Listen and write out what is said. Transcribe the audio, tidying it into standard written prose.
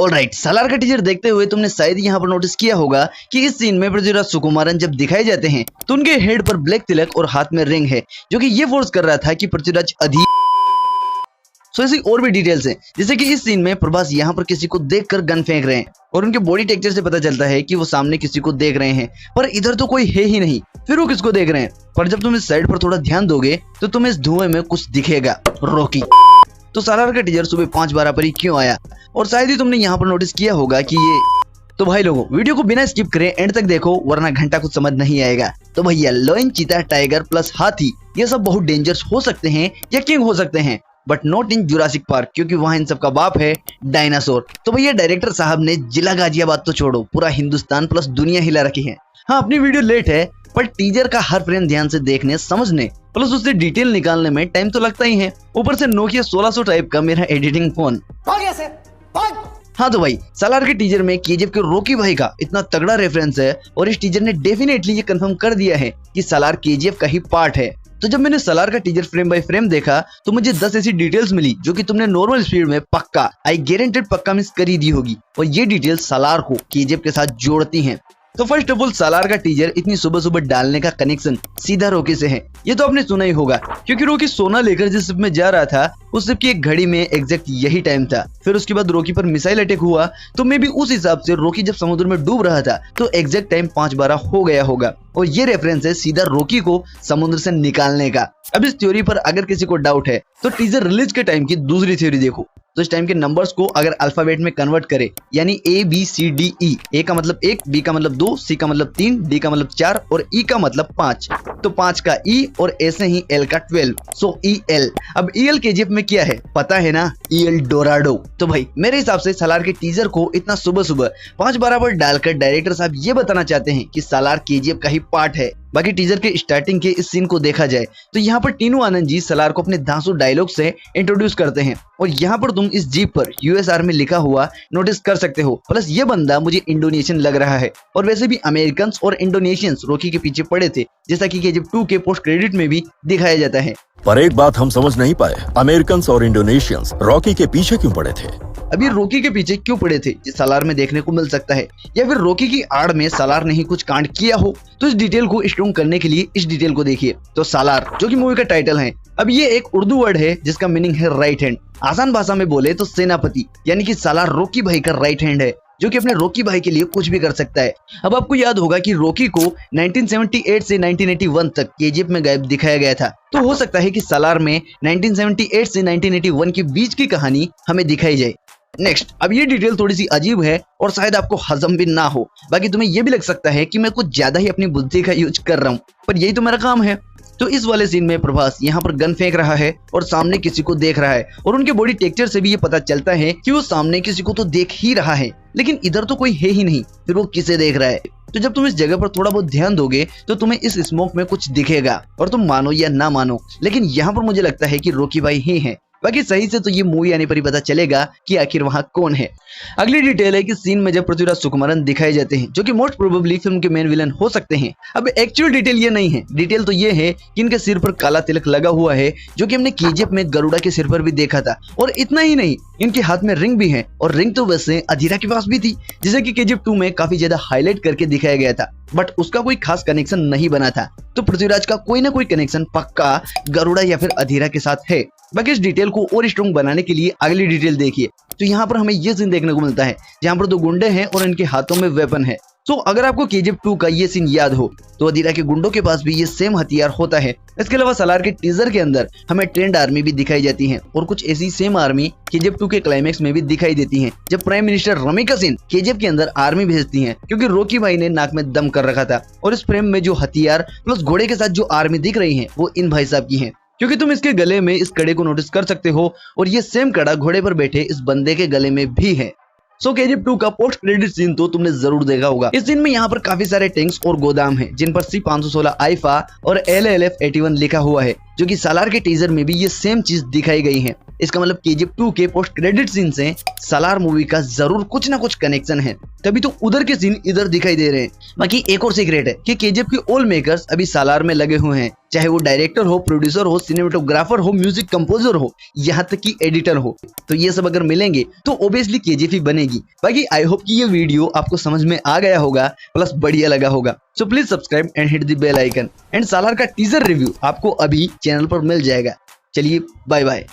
Alright, सालार का teaser देखते हुए तुमने शायद यहाँ पर नोटिस किया होगा कि इस सीन में पृथ्वीराज सुकुमारन जब दिखाए जाते हैं तो उनके हेड पर ब्लैक तिलक और हाथ में रिंग है, जो कि ये फोर्स कर रहा था कि पृथ्वीराज सो ऐसी और भी डिटेल्स हैं, जैसे कि इस सीन में प्रभास यहाँ पर किसी को देखकर गन फेंक रहे हैं और उनके बॉडी टेक्सचर से पता चलता है कि वो सामने किसी को देख रहे हैं, पर इधर तो कोई है ही नहीं, फिर वो किसको देख रहे हैं। पर जब तुम इस साइड पर थोड़ा ध्यान दोगे तो तुम्हें इस धुएं में कुछ दिखेगा, रॉकी। तो सालार का टीजर सुबह 5:12 पर ही क्यों आया, और शायद ही तुमने यहाँ पर नोटिस किया होगा कि ये। तो भाई लोगों, वीडियो को बिना स्किप करे एंड तक देखो, वरना घंटा कुछ समझ नहीं आएगा। तो भैया लायन, चीता, टाइगर प्लस हाथी ये सब बहुत डेंजरस हो सकते हैं या किंग हो सकते हैं, but not in Jurassic park, क्योंकि वहां इन सब का बाप है डायनासोर। तो भैया डायरेक्टर साहब ने जिला गाजियाबाद तो छोड़ो, पूरा हिंदुस्तान प्लस दुनिया हिला रखी है। हाँ, अपनी वीडियो लेट है, पर टीजर का हर फ्रेम ध्यान से देखने समझने प्लस उससे डिटेल निकालने में टाइम तो लगता ही है। ऊपर से नोकिया 1600 टाइप का मेरा एडिटिंग फोन। हाँ तो भाई, सालार के टीजर में केजीएफ के रॉकी भाई का इतना तगड़ा रेफरेंस है, और इस टीजर ने डेफिनेटली ये कंफर्म कर दिया है कि सालार केजीएफ का ही पार्ट है। तो जब मैंने सालार का टीजर फ्रेम बाय फ्रेम देखा तो मुझे 10 ऐसी डिटेल्स मिली जो कि तुमने नॉर्मल स्पीड में पक्का, आई गारंटेड पक्का मिस कर ही दी होगी, और ये डिटेल्स सालार को केजीएफ के साथ जोड़ती हैं। तो फर्स्ट ऑफ ऑल, सालार का टीजर इतनी सुबह सुबह डालने का कनेक्शन सीधा रॉकी से है, ये तो आपने सुना ही होगा, क्योंकि रॉकी सोना लेकर जिस शिप में जा रहा था उस शिप की एक घड़ी में एग्जैक्ट यही टाइम था। फिर उसके बाद रॉकी पर मिसाइल अटैक हुआ, तो मे भी उस हिसाब से रॉकी जब समुद्र में डूब रहा था तो एग्जैक्ट टाइम 5:12 हो गया होगा, और ये रेफरेंस है सीधा रॉकी को समुद्र से निकालने का। अब इस थ्योरी पर अगर किसी को डाउट है तो टीजर रिलीज के टाइम की दूसरी थ्योरी देखो। तो इस टाइम के नंबर्स को अगर अल्फाबेट में कन्वर्ट करे, यानी ABCDE, ए का मतलब 1, बी का मतलब 2, सी का मतलब 3, डी का मतलब 4 और ई का मतलब 5, तो 5 का ई और ऐसे ही एल का 12, सो EL। अब EL केजीएफ में क्या है पता है ना, EL डोराडो। तो भाई मेरे हिसाब से सालार के टीजर को इतना सुबह सुबह 5:12 पर डालकर डायरेक्टर साहब ये बताना चाहते हैं कि सालार केजीएफ का ही पार्ट है। बाकी टीजर के स्टार्टिंग के इस सीन को देखा जाए तो यहाँ पर टीनू आनंद जी सालार को अपने धांसू डायलॉग से इंट्रोड्यूस करते हैं, और यहाँ पर तुम इस जीप पर US आर्मी लिखा हुआ नोटिस कर सकते हो। प्लस ये बंदा मुझे इंडोनेशियन लग रहा है, और वैसे भी अमेरिकन और इंडोनेशियंस रॉकी के पीछे पड़े थे, जैसा कि KGF 2 के पोस्ट क्रेडिट में भी दिखाया जाता है। पर एक बात हम समझ नहीं पाए, अमेरिकन और इंडोनेशियंस रॉकी के पीछे क्यों पड़े थे? अभी रॉकी के पीछे क्यों पड़े थे ये सालार में देखने को मिल सकता है, या फिर रॉकी की आड़ में सालार ने ही कुछ कांड किया हो। तो इस डिटेल को स्ट्रॉन्ग करने के लिए इस डिटेल को देखिए। तो सालार जो कि मूवी का टाइटल है, अब ये एक उर्दू वर्ड है जिसका मीनिंग है राइट हैंड। आसान भाषा में बोले तो सेनापति, यानी कि सालार रॉकी भाई का राइट हैंड है, जो कि अपने रॉकी भाई के लिए कुछ भी कर सकता है। अब आपको याद होगा कि रॉकी को 1978 से 1981 तक केजीएफ में गायब दिखाया गया था, तो हो सकता है कि सालार में 1978 से 1981 के बीच की कहानी हमें दिखाई जाए। नेक्स्ट, अब ये डिटेल थोड़ी सी अजीब है और शायद आपको हजम भी ना हो, बाकी तुम्हें ये भी लग सकता है कि मैं कुछ ज्यादा ही अपनी बुद्धि का यूज कर रहा हूँ, पर यही तो मेरा काम है। तो इस वाले सीन में प्रभास यहाँ पर गन फेंक रहा है और सामने किसी को देख रहा है, और उनके बॉडी टेक्सचर से भी ये पता चलता है कि वो सामने किसी को तो देख ही रहा है, लेकिन इधर तो कोई है ही नहीं, फिर वो किसे देख रहा है। तो जब तुम इस जगह पर थोड़ा बहुत ध्यान दोगे तो तुम्हें इस स्मोक में कुछ दिखेगा, और तुम मानो या ना मानो, लेकिन यहाँ पर मुझे लगता है कि रॉकी भाई ही है। बाकी सही से तो ये मूवी आने पर ही पता चलेगा कि आखिर वहाँ कौन है। अगली डिटेल है कि सीन में जब पृथ्वीराज सुकुमारन दिखाए जाते हैं, जो कि मोस्ट प्रोबेबली फिल्म के मेन विलन हो सकते हैं। अब एक्चुअल डिटेल ये नहीं है, डिटेल तो ये है कि इनके सिर पर काला तिलक लगा हुआ है, जो कि हमने केजीएफ में गरुड़ा के सिर पर भी देखा था। और इतना ही नहीं, इनके हाथ में रिंग भी है, और रिंग तो वैसे अधीरा के पास भी थी, जिसे कि KGF 2 में काफी ज्यादा हाईलाइट करके दिखाया गया था, बट उसका कोई खास कनेक्शन नहीं बना था। तो पृथ्वीराज का कोई ना कोई कनेक्शन पक्का गरुड़ा या फिर अधीरा के साथ है। बाकी इस डिटेल को और स्ट्रॉन्ग बनाने के लिए अगली डिटेल देखिए। तो यहाँ पर हमें ये सीन देखने को मिलता है जहाँ पर 2 गुंडे हैं और इनके हाथों में वेपन है। तो अगर आपको KGF 2 का ये सीन याद हो तो अधीरा के गुंडों के पास भी ये सेम हथियार होता है। इसके अलावा सालार के टीजर के अंदर हमें ट्रेंड आर्मी भी दिखाई जाती है, और कुछ ऐसी सेम आर्मी KGF 2 के क्लाइमेक्स में भी दिखाई देती है, जब prime minister Ramika Singh KGF के अंदर आर्मी भेजती है, क्योंकि रॉकी भाई ने नाक में दम कर रखा था। और इस फ्रेम में जो हथियार प्लस घोड़े के साथ जो आर्मी दिख रही है वो इन भाई साहब की है, क्योंकि तुम इसके गले में इस कड़े को नोटिस कर सकते हो, और ये सेम कड़ा घोड़े पर बैठे इस बंदे के गले में भी है। सो KGF 2 का पोस्ट क्रेडिट सीन तो तुमने जरूर देखा होगा। इस सीन में यहाँ पर काफी सारे टैंक्स और गोदाम हैं, जिन पर C516 आईफा और LLF-81 लिखा हुआ है, जो कि सालार के टीजर में भी ये सेम चीज दिखाई गई है। इसका मतलब केजीएफ 2 के पोस्ट क्रेडिट सीन से सालार मूवी का जरूर कुछ ना कुछ कनेक्शन है, तभी तो उधर के सीन इधर दिखाई दे रहे हैं। बाकी एक और सीक्रेट है कि केजीएफ के ऑल मेकर्स अभी सालार में लगे हुए हैं, चाहे वो डायरेक्टर हो, प्रोड्यूसर हो, सिनेमेटोग्राफर हो, म्यूजिक कंपोजर हो, यहाँ तक कि एडिटर हो। तो ये सब अगर मिलेंगे तो ऑब्वियसली केजीएफ ही बनेगी। बाकी आई होप कि ये वीडियो आपको समझ में आ गया होगा, प्लस बढ़िया लगा होगा। So please subscribe and hit the bell icon. And Salaar का टीजर रिव्यू आपको अभी चैनल पर मिल जाएगा। चलिए बाय बाय।